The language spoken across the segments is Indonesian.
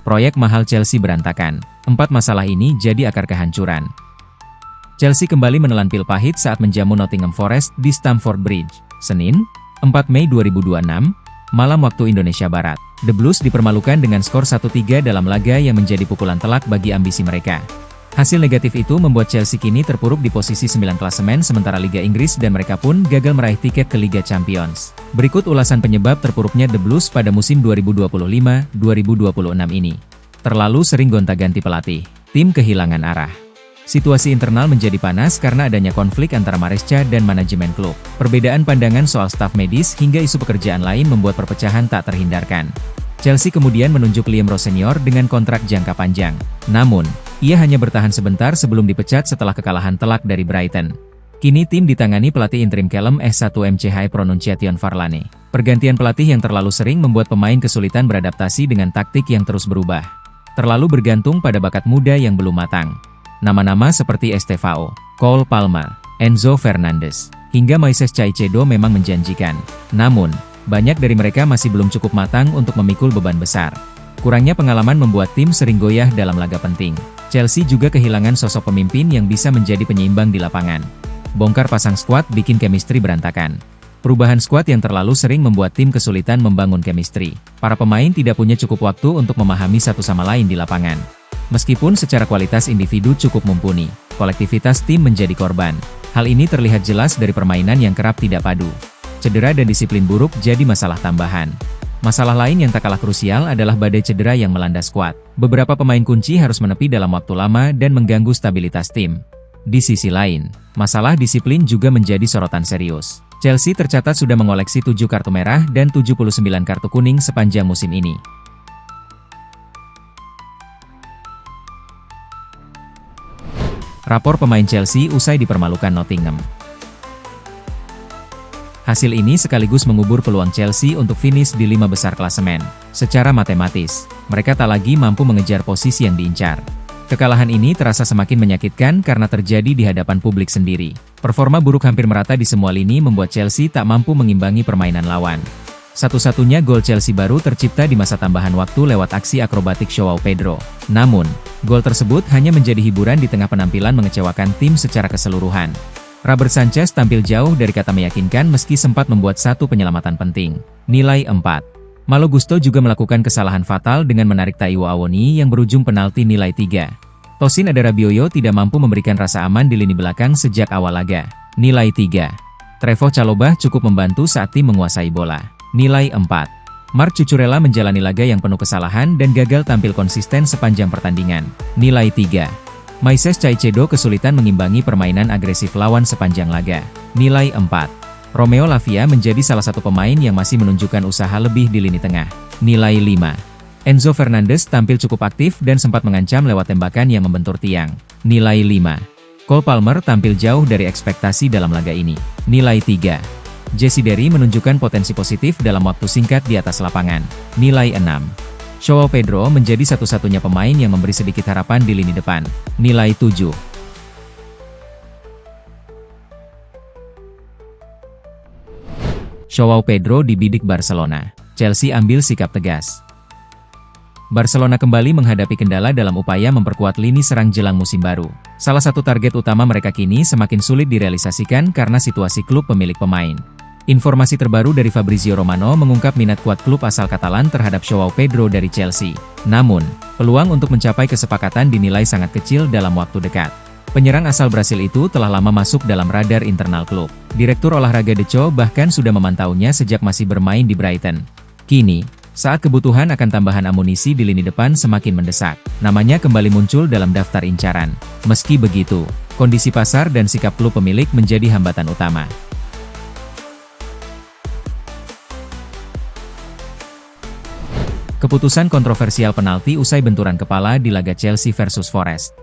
Proyek mahal Chelsea berantakan. 4 masalah ini jadi akar kehancuran. Chelsea kembali menelan pil pahit saat menjamu Nottingham Forest di Stamford Bridge, Senin, 4 Mei 2026, malam waktu Indonesia Barat. The Blues dipermalukan dengan skor 1-3 dalam laga yang menjadi pukulan telak bagi ambisi mereka. Hasil negatif itu membuat Chelsea kini terpuruk di posisi 9 klasemen sementara Liga Inggris dan mereka pun gagal meraih tiket ke Liga Champions. Berikut ulasan penyebab terpuruknya The Blues pada musim 2025-2026 ini. Terlalu sering gonta-ganti pelatih. Tim kehilangan arah. Situasi internal menjadi panas karena adanya konflik antara Maresca dan manajemen klub. Perbedaan pandangan soal staf medis hingga isu pekerjaan lain membuat perpecahan tak terhindarkan. Chelsea kemudian menunjuk Liam Rose Senior dengan kontrak jangka panjang. Namun, ia hanya bertahan sebentar sebelum dipecat setelah kekalahan telak dari Brighton. Kini tim ditangani pelatih interim Callum S1MC High Pronunciation Varlane. Pergantian pelatih yang terlalu sering membuat pemain kesulitan beradaptasi dengan taktik yang terus berubah. Terlalu bergantung pada bakat muda yang belum matang. Nama-nama seperti Estevao, Cole Palmer, Enzo Fernandez, hingga Moises Caicedo memang menjanjikan. Namun, banyak dari mereka masih belum cukup matang untuk memikul beban besar. Kurangnya pengalaman membuat tim sering goyah dalam laga penting. Chelsea juga kehilangan sosok pemimpin yang bisa menjadi penyeimbang di lapangan. Bongkar pasang skuad bikin chemistry berantakan. Perubahan skuad yang terlalu sering membuat tim kesulitan membangun chemistry. Para pemain tidak punya cukup waktu untuk memahami satu sama lain di lapangan. Meskipun secara kualitas individu cukup mumpuni, kolektivitas tim menjadi korban. Hal ini terlihat jelas dari permainan yang kerap tidak padu. Cedera dan disiplin buruk jadi masalah tambahan. Masalah lain yang tak kalah krusial adalah badai cedera yang melanda skuad. Beberapa pemain kunci harus menepi dalam waktu lama dan mengganggu stabilitas tim. Di sisi lain, masalah disiplin juga menjadi sorotan serius. Chelsea tercatat sudah mengoleksi 7 kartu merah dan 79 kartu kuning sepanjang musim ini. Rapor pemain Chelsea usai dipermalukan Nottingham. Hasil ini sekaligus mengubur peluang Chelsea untuk finish di 5 besar klasemen. Secara matematis, mereka tak lagi mampu mengejar posisi yang diincar. Kekalahan ini terasa semakin menyakitkan karena terjadi di hadapan publik sendiri. Performa buruk hampir merata di semua lini membuat Chelsea tak mampu mengimbangi permainan lawan. Satu-satunya gol Chelsea baru tercipta di masa tambahan waktu lewat aksi akrobatik Joao Pedro. Namun, gol tersebut hanya menjadi hiburan di tengah penampilan mengecewakan tim secara keseluruhan. Robert Sanchez tampil jauh dari kata meyakinkan meski sempat membuat satu penyelamatan penting. Nilai 4. Malo Gusto juga melakukan kesalahan fatal dengan menarik Taiwo Awoniyi yang berujung penalti nilai 3. Tosin Adarabioyo tidak mampu memberikan rasa aman di lini belakang sejak awal laga. Nilai 3. Trevoh Chalobah cukup membantu saat tim menguasai bola. Nilai 4. Marc Cucurella menjalani laga yang penuh kesalahan dan gagal tampil konsisten sepanjang pertandingan. Nilai 3. Moises Caicedo kesulitan mengimbangi permainan agresif lawan sepanjang laga. Nilai 4. Romeo Lavia menjadi salah satu pemain yang masih menunjukkan usaha lebih di lini tengah. Nilai 5. Enzo Fernandez tampil cukup aktif dan sempat mengancam lewat tembakan yang membentur tiang. Nilai 5. Cole Palmer tampil jauh dari ekspektasi dalam laga ini. Nilai 3. Jesse Derry menunjukkan potensi positif dalam waktu singkat di atas lapangan. Nilai 6. Joao Pedro menjadi satu-satunya pemain yang memberi sedikit harapan di lini depan. Nilai 7. Joao Pedro dibidik Barcelona. Chelsea ambil sikap tegas. Barcelona kembali menghadapi kendala dalam upaya memperkuat lini serang jelang musim baru. Salah satu target utama mereka kini semakin sulit direalisasikan karena situasi klub pemilik pemain. Informasi terbaru dari Fabrizio Romano mengungkap minat kuat klub asal Katalan terhadap Joao Pedro dari Chelsea. Namun, peluang untuk mencapai kesepakatan dinilai sangat kecil dalam waktu dekat. Penyerang asal Brasil itu telah lama masuk dalam radar internal klub. Direktur olahraga Deco bahkan sudah memantaunya sejak masih bermain di Brighton. Kini, saat kebutuhan akan tambahan amunisi di lini depan semakin mendesak, namanya kembali muncul dalam daftar incaran. Meski begitu, kondisi pasar dan sikap klub pemilik menjadi hambatan utama. Keputusan kontroversial penalti usai benturan kepala di laga Chelsea versus Forest.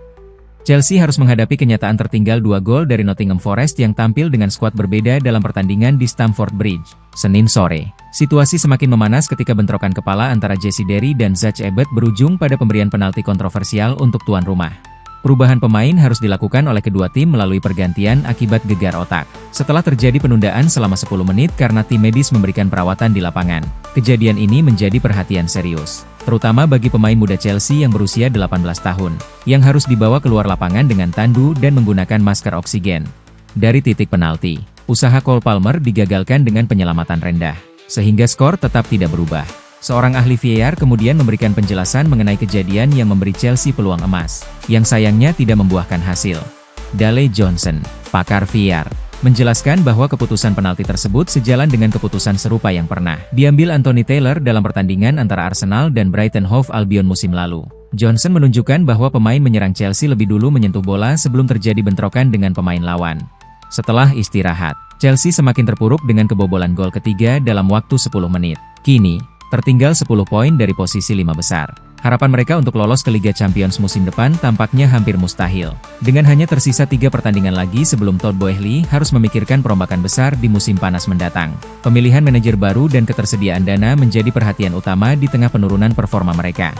Chelsea harus menghadapi kenyataan tertinggal 2 gol dari Nottingham Forest yang tampil dengan skuad berbeda dalam pertandingan di Stamford Bridge, Senin sore. Situasi semakin memanas ketika bentrokan kepala antara Jesse Derry dan Zach Ebert berujung pada pemberian penalti kontroversial untuk tuan rumah. Perubahan pemain harus dilakukan oleh kedua tim melalui pergantian akibat gegar otak. Setelah terjadi penundaan selama 10 menit karena tim medis memberikan perawatan di lapangan, kejadian ini menjadi perhatian serius. terutama bagi pemain muda Chelsea yang berusia 18 tahun, yang harus dibawa keluar lapangan dengan tandu dan menggunakan masker oksigen. Dari titik penalti, usaha Cole Palmer digagalkan dengan penyelamatan rendah, sehingga skor tetap tidak berubah. Seorang ahli VAR kemudian memberikan penjelasan mengenai kejadian yang memberi Chelsea peluang emas, yang sayangnya tidak membuahkan hasil. Dale Johnson, pakar VAR, menjelaskan bahwa keputusan penalti tersebut sejalan dengan keputusan serupa yang pernah diambil Anthony Taylor dalam pertandingan antara Arsenal dan Brighton Hove Albion musim lalu. Johnson menunjukkan bahwa pemain menyerang Chelsea lebih dulu menyentuh bola sebelum terjadi bentrokan dengan pemain lawan. Setelah istirahat, Chelsea semakin terpuruk dengan kebobolan gol ketiga dalam waktu 10 menit. Kini, tertinggal 10 poin dari posisi 5 besar. Harapan mereka untuk lolos ke Liga Champions musim depan tampaknya hampir mustahil. Dengan hanya tersisa 3 pertandingan lagi sebelum Todd Boehly harus memikirkan perombakan besar di musim panas mendatang. Pemilihan manajer baru dan ketersediaan dana menjadi perhatian utama di tengah penurunan performa mereka.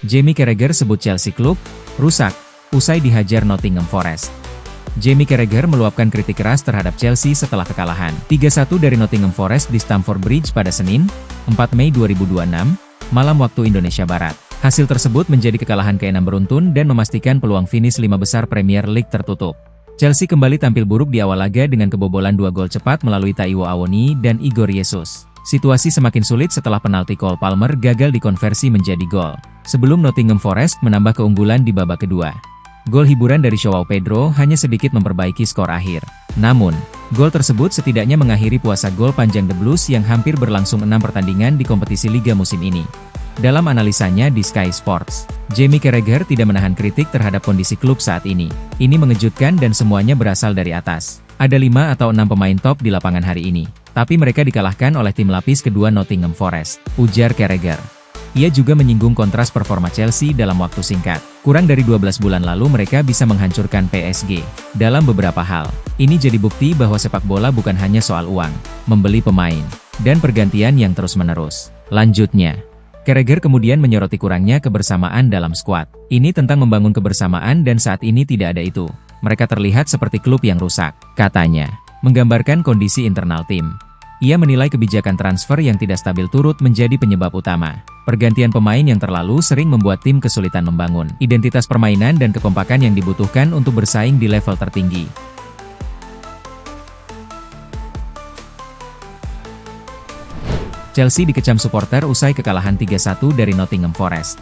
Jamie Carragher sebut Chelsea klub rusak usai dihajar Nottingham Forest. Jamie Carragher meluapkan kritik keras terhadap Chelsea setelah kekalahan 3-1 dari Nottingham Forest di Stamford Bridge pada Senin, 4 Mei 2026, malam waktu Indonesia Barat. Hasil tersebut menjadi kekalahan ke-6 beruntun dan memastikan peluang finish 5 besar Premier League tertutup. Chelsea kembali tampil buruk di awal laga dengan kebobolan 2 gol cepat melalui Taiwo Awoniyi dan Igor Jesus. Situasi semakin sulit setelah penalti Cole Palmer gagal dikonversi menjadi gol, sebelum Nottingham Forest menambah keunggulan di babak kedua. Gol hiburan dari Joao Pedro hanya sedikit memperbaiki skor akhir. Namun, gol tersebut setidaknya mengakhiri puasa gol panjang The Blues yang hampir berlangsung 6 pertandingan di kompetisi Liga musim ini. Dalam analisanya di Sky Sports, Jamie Carragher tidak menahan kritik terhadap kondisi klub saat ini. Ini mengejutkan dan semuanya berasal dari atas. Ada 5 atau 6 pemain top di lapangan hari ini, tapi mereka dikalahkan oleh tim lapis kedua Nottingham Forest, ujar Carragher. Ia juga menyinggung kontras performa Chelsea dalam waktu singkat. Kurang dari 12 bulan lalu mereka bisa menghancurkan PSG. Dalam beberapa hal, ini jadi bukti bahwa sepak bola bukan hanya soal uang, membeli pemain, dan pergantian yang terus-menerus. Lanjutnya, Carragher kemudian menyoroti kurangnya kebersamaan dalam skuad. Ini tentang membangun kebersamaan dan saat ini tidak ada itu. Mereka terlihat seperti klub yang rusak, katanya, menggambarkan kondisi internal tim. Ia menilai kebijakan transfer yang tidak stabil turut menjadi penyebab utama. Pergantian pemain yang terlalu sering membuat tim kesulitan membangun identitas permainan dan kekompakan yang dibutuhkan untuk bersaing di level tertinggi. Chelsea dikecam supporter usai kekalahan 3-1 dari Nottingham Forest.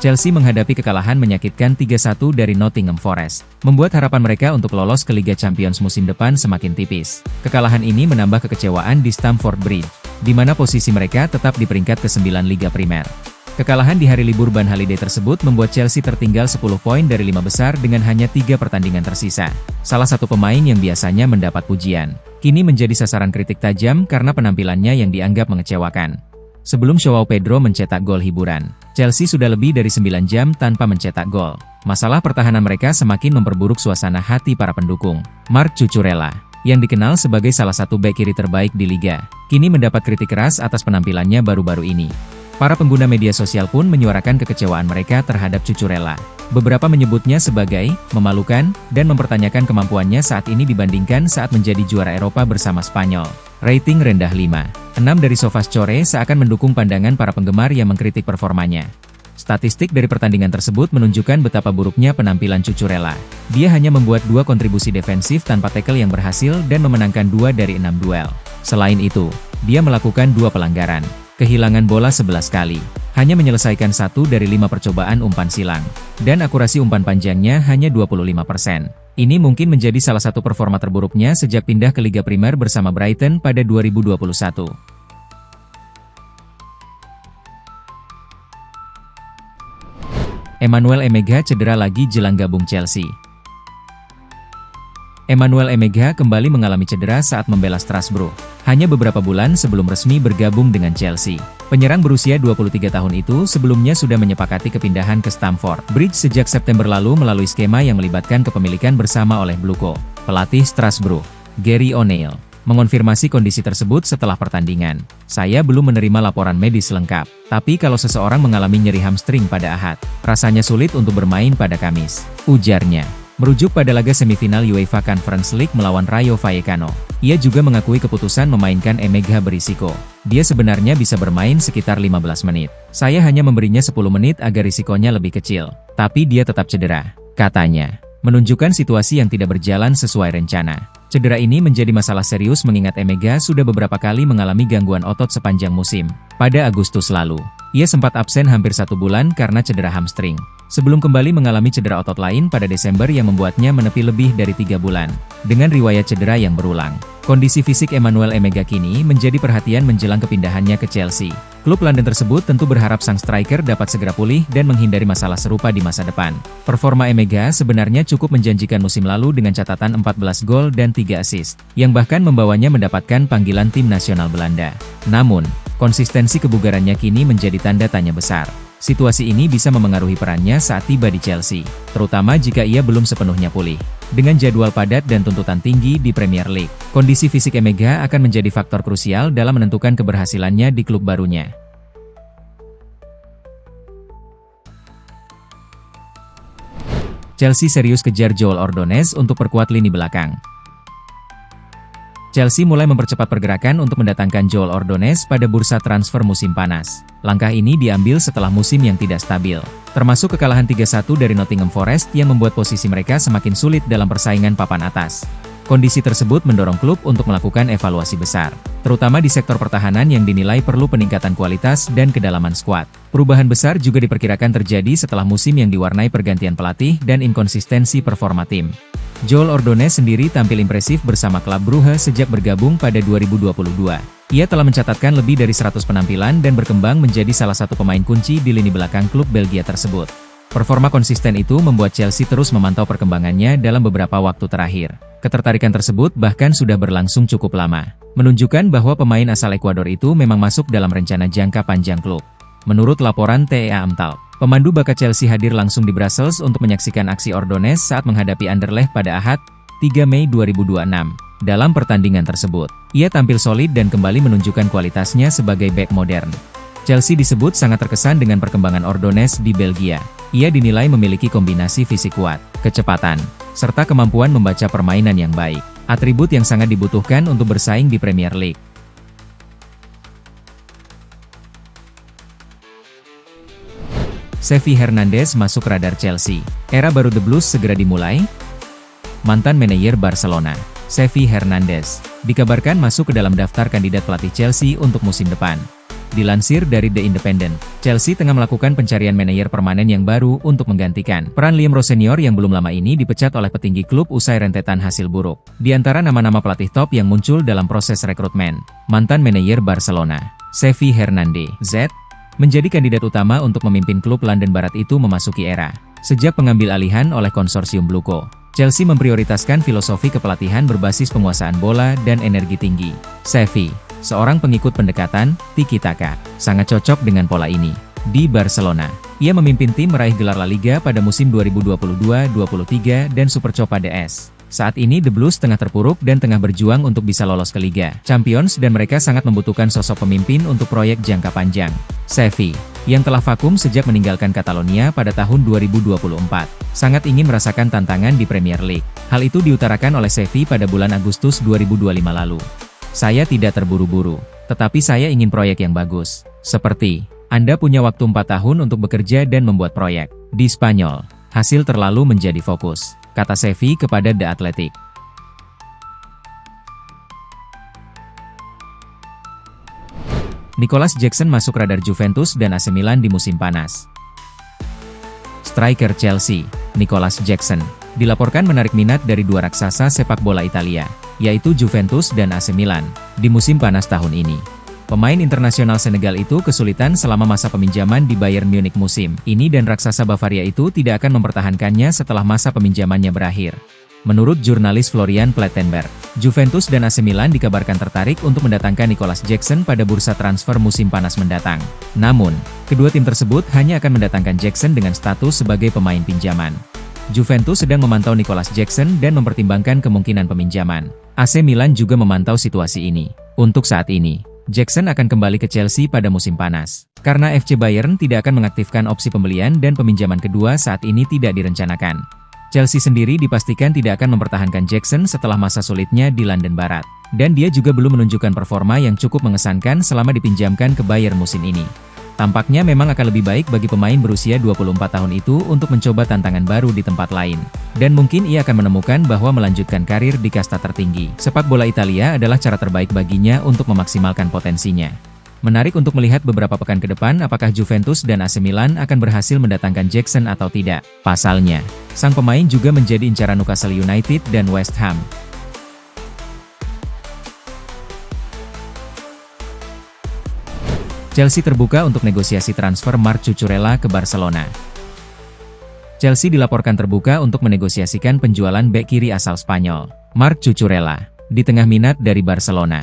Chelsea menghadapi kekalahan menyakitkan 3-1 dari Nottingham Forest, membuat harapan mereka untuk lolos ke Liga Champions musim depan semakin tipis. Kekalahan ini menambah kekecewaan di Stamford Bridge, di mana posisi mereka tetap di peringkat ke-9 Liga Primer. Kekalahan di hari libur Ban Holiday tersebut membuat Chelsea tertinggal 10 poin dari 5 besar dengan hanya 3 pertandingan tersisa. Salah satu pemain yang biasanya mendapat pujian, kini menjadi sasaran kritik tajam karena penampilannya yang dianggap mengecewakan. Sebelum Joao Pedro mencetak gol hiburan, Chelsea sudah lebih dari 9 jam tanpa mencetak gol. Masalah pertahanan mereka semakin memperburuk suasana hati para pendukung. Marc Cucurella, yang dikenal sebagai salah satu bek kiri terbaik di Liga, kini mendapat kritik keras atas penampilannya baru-baru ini. Para pengguna media sosial pun menyuarakan kekecewaan mereka terhadap Cucurella. Beberapa menyebutnya sebagai memalukan dan mempertanyakan kemampuannya saat ini dibandingkan saat menjadi juara Eropa bersama Spanyol. Rating rendah 5,6 dari SofaScore seakan mendukung pandangan para penggemar yang mengkritik performanya. Statistik dari pertandingan tersebut menunjukkan betapa buruknya penampilan Cucurella. Dia hanya membuat 2 kontribusi defensif tanpa tackle yang berhasil dan memenangkan 2 dari 6 duel. Selain itu, dia melakukan 2 pelanggaran, kehilangan bola 11 kali, hanya menyelesaikan 1 dari 5 percobaan umpan silang, dan akurasi umpan panjangnya hanya 25%. Ini mungkin menjadi salah satu performa terburuknya sejak pindah ke Liga Primer bersama Brighton pada 2021. Emmanuel Emega cedera lagi jelang gabung Chelsea. Emmanuel Emega kembali mengalami cedera saat membela Strasbourg, hanya beberapa bulan sebelum resmi bergabung dengan Chelsea. Penyerang berusia 23 tahun itu sebelumnya sudah menyepakati kepindahan ke Stamford Bridge sejak September lalu melalui skema yang melibatkan kepemilikan bersama oleh Bluco. Pelatih Strasbourg, Gary O'Neill, mengonfirmasi kondisi tersebut setelah pertandingan. Saya belum menerima laporan medis lengkap, tapi kalau seseorang mengalami nyeri hamstring pada Ahad, rasanya sulit untuk bermain pada Kamis, ujarnya. Merujuk pada laga semifinal UEFA Conference League melawan Rayo Vallecano, Ia juga mengakui keputusan memainkan Emega berisiko. Dia sebenarnya bisa bermain sekitar 15 menit. Saya hanya memberinya 10 menit agar risikonya lebih kecil. Tapi dia tetap cedera, katanya. Menunjukkan situasi yang tidak berjalan sesuai rencana. Cedera ini menjadi masalah serius mengingat Emega sudah beberapa kali mengalami gangguan otot sepanjang musim. Pada Agustus lalu, ia sempat absen hampir 1 bulan karena cedera hamstring. Sebelum kembali mengalami cedera otot lain pada Desember yang membuatnya menepi lebih dari 3 bulan. Dengan riwayat cedera yang berulang, kondisi fisik Emmanuel Emega kini menjadi perhatian menjelang kepindahannya ke Chelsea. Klub London tersebut tentu berharap sang striker dapat segera pulih dan menghindari masalah serupa di masa depan. Performa Emega sebenarnya cukup menjanjikan musim lalu dengan catatan 14 gol dan 3 assist, yang bahkan membawanya mendapatkan panggilan tim nasional Belanda. Namun, konsistensi kebugarannya kini menjadi tanda tanya besar. Situasi ini bisa memengaruhi perannya saat tiba di Chelsea, terutama jika ia belum sepenuhnya pulih. Dengan jadwal padat dan tuntutan tinggi di Premier League, kondisi fisik Emega akan menjadi faktor krusial dalam menentukan keberhasilannya di klub barunya. Chelsea serius kejar Joel Ordonez untuk perkuat lini belakang. Chelsea mulai mempercepat pergerakan untuk mendatangkan Joel Ordonez pada bursa transfer musim panas. Langkah ini diambil setelah musim yang tidak stabil, termasuk kekalahan 3-1 dari Nottingham Forest yang membuat posisi mereka semakin sulit dalam persaingan papan atas. Kondisi tersebut mendorong klub untuk melakukan evaluasi besar, terutama di sektor pertahanan yang dinilai perlu peningkatan kualitas dan kedalaman skuad. Perubahan besar juga diperkirakan terjadi setelah musim yang diwarnai pergantian pelatih dan inkonsistensi performa tim. Joel Ordonez sendiri tampil impresif bersama klub Brugge sejak bergabung pada 2022. Ia telah mencatatkan lebih dari 100 penampilan dan berkembang menjadi salah satu pemain kunci di lini belakang klub Belgia tersebut. Performa konsisten itu membuat Chelsea terus memantau perkembangannya dalam beberapa waktu terakhir. Ketertarikan tersebut bahkan sudah berlangsung cukup lama, menunjukkan bahwa pemain asal Ekuador itu memang masuk dalam rencana jangka panjang klub. Menurut laporan TEA Amtal, pemandu bakat Chelsea hadir langsung di Brussels untuk menyaksikan aksi Ordonez saat menghadapi Anderlecht pada Ahad, 3 Mei 2026. Dalam pertandingan tersebut, ia tampil solid dan kembali menunjukkan kualitasnya sebagai bek modern. Chelsea disebut sangat terkesan dengan perkembangan Ordonez di Belgia. Ia dinilai memiliki kombinasi fisik kuat, kecepatan, serta kemampuan membaca permainan yang baik, atribut yang sangat dibutuhkan untuk bersaing di Premier League. Xavi Hernandez masuk radar Chelsea. Era baru The Blues segera dimulai? Mantan manajer Barcelona, Xavi Hernandez, dikabarkan masuk ke dalam daftar kandidat pelatih Chelsea untuk musim depan. Dilansir dari The Independent, Chelsea tengah melakukan pencarian manajer permanen yang baru untuk menggantikan peran Liam Rose Senior yang belum lama ini dipecat oleh petinggi klub usai rentetan hasil buruk. Di antara nama-nama pelatih top yang muncul dalam proses rekrutmen, mantan manajer Barcelona, Xavi Hernandez, menjadi kandidat utama untuk memimpin klub London Barat itu memasuki era. Sejak pengambil alihan oleh konsorsium Bluco, Chelsea memprioritaskan filosofi kepelatihan berbasis penguasaan bola dan energi tinggi. Xavi, seorang pengikut pendekatan tiki-taka, sangat cocok dengan pola ini. Di Barcelona, ia memimpin tim meraih gelar La Liga pada musim 2022-23 dan Supercopa DS. Saat ini The Blues tengah terpuruk dan tengah berjuang untuk bisa lolos ke Liga Champions dan mereka sangat membutuhkan sosok pemimpin untuk proyek jangka panjang. Xavi, yang telah vakum sejak meninggalkan Catalonia pada tahun 2024, sangat ingin merasakan tantangan di Premier League. Hal itu diutarakan oleh Xavi pada bulan Agustus 2025 lalu. Saya tidak terburu-buru, tetapi saya ingin proyek yang bagus. Seperti, Anda punya waktu 4 tahun untuk bekerja dan membuat proyek. Di Spanyol, hasil terlalu menjadi fokus, kata Xavi kepada The Athletic. Nicolas Jackson masuk radar Juventus dan AC Milan di musim panas. Striker Chelsea, Nicolas Jackson, dilaporkan menarik minat dari dua raksasa sepak bola Italia, yaitu Juventus dan AC Milan, di musim panas tahun ini. Pemain internasional Senegal itu kesulitan selama masa peminjaman di Bayern Munich musim ini dan raksasa Bavaria itu tidak akan mempertahankannya setelah masa peminjamannya berakhir. Menurut jurnalis Florian Plettenberg, Juventus dan AC Milan dikabarkan tertarik untuk mendatangkan Nicolas Jackson pada bursa transfer musim panas mendatang. Namun, kedua tim tersebut hanya akan mendatangkan Jackson dengan status sebagai pemain pinjaman. Juventus sedang memantau Nicolas Jackson dan mempertimbangkan kemungkinan peminjaman. AC Milan juga memantau situasi ini. Untuk saat ini, Jackson akan kembali ke Chelsea pada musim panas, karena FC Bayern tidak akan mengaktifkan opsi pembelian dan peminjaman kedua saat ini tidak direncanakan. Chelsea sendiri dipastikan tidak akan mempertahankan Jackson setelah masa sulitnya di London Barat. Dan dia juga belum menunjukkan performa yang cukup mengesankan selama dipinjamkan ke Bayern musim ini. Tampaknya memang akan lebih baik bagi pemain berusia 24 tahun itu untuk mencoba tantangan baru di tempat lain. Dan mungkin ia akan menemukan bahwa melanjutkan karir di kasta tertinggi sepak bola Italia adalah cara terbaik baginya untuk memaksimalkan potensinya. Menarik untuk melihat beberapa pekan ke depan apakah Juventus dan AC Milan akan berhasil mendatangkan Jackson atau tidak. Pasalnya, sang pemain juga menjadi incaran Newcastle United dan West Ham. Chelsea terbuka untuk negosiasi transfer Marc Cucurella ke Barcelona. Chelsea dilaporkan terbuka untuk menegosiasikan penjualan bek kiri asal Spanyol, Marc Cucurella, di tengah minat dari Barcelona.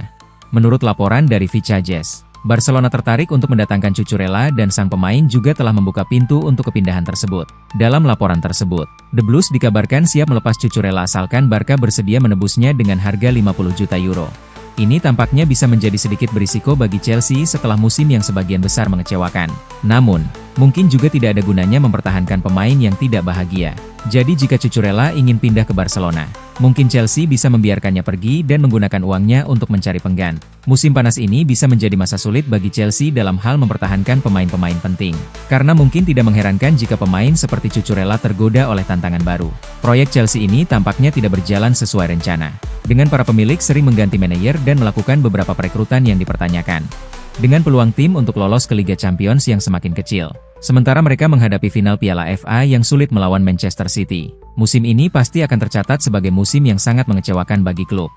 Menurut laporan dari Vichajes, Barcelona tertarik untuk mendatangkan Cucurella dan sang pemain juga telah membuka pintu untuk kepindahan tersebut. Dalam laporan tersebut, The Blues dikabarkan siap melepas Cucurella asalkan Barca bersedia menebusnya dengan harga 50 juta euro. Ini tampaknya bisa menjadi sedikit berisiko bagi Chelsea setelah musim yang sebagian besar mengecewakan. Namun, mungkin juga tidak ada gunanya mempertahankan pemain yang tidak bahagia. Jadi jika Cucurella ingin pindah ke Barcelona, mungkin Chelsea bisa membiarkannya pergi dan menggunakan uangnya untuk mencari pengganti. Musim panas ini bisa menjadi masa sulit bagi Chelsea dalam hal mempertahankan pemain-pemain penting. Karena mungkin tidak mengherankan jika pemain seperti Cucurella tergoda oleh tantangan baru. Proyek Chelsea ini tampaknya tidak berjalan sesuai rencana. Dengan para pemilik sering mengganti manajer dan melakukan beberapa perekrutan yang dipertanyakan. Dengan peluang tim untuk lolos ke Liga Champions yang semakin kecil. Sementara mereka menghadapi final Piala FA yang sulit melawan Manchester City. Musim ini pasti akan tercatat sebagai musim yang sangat mengecewakan bagi klub.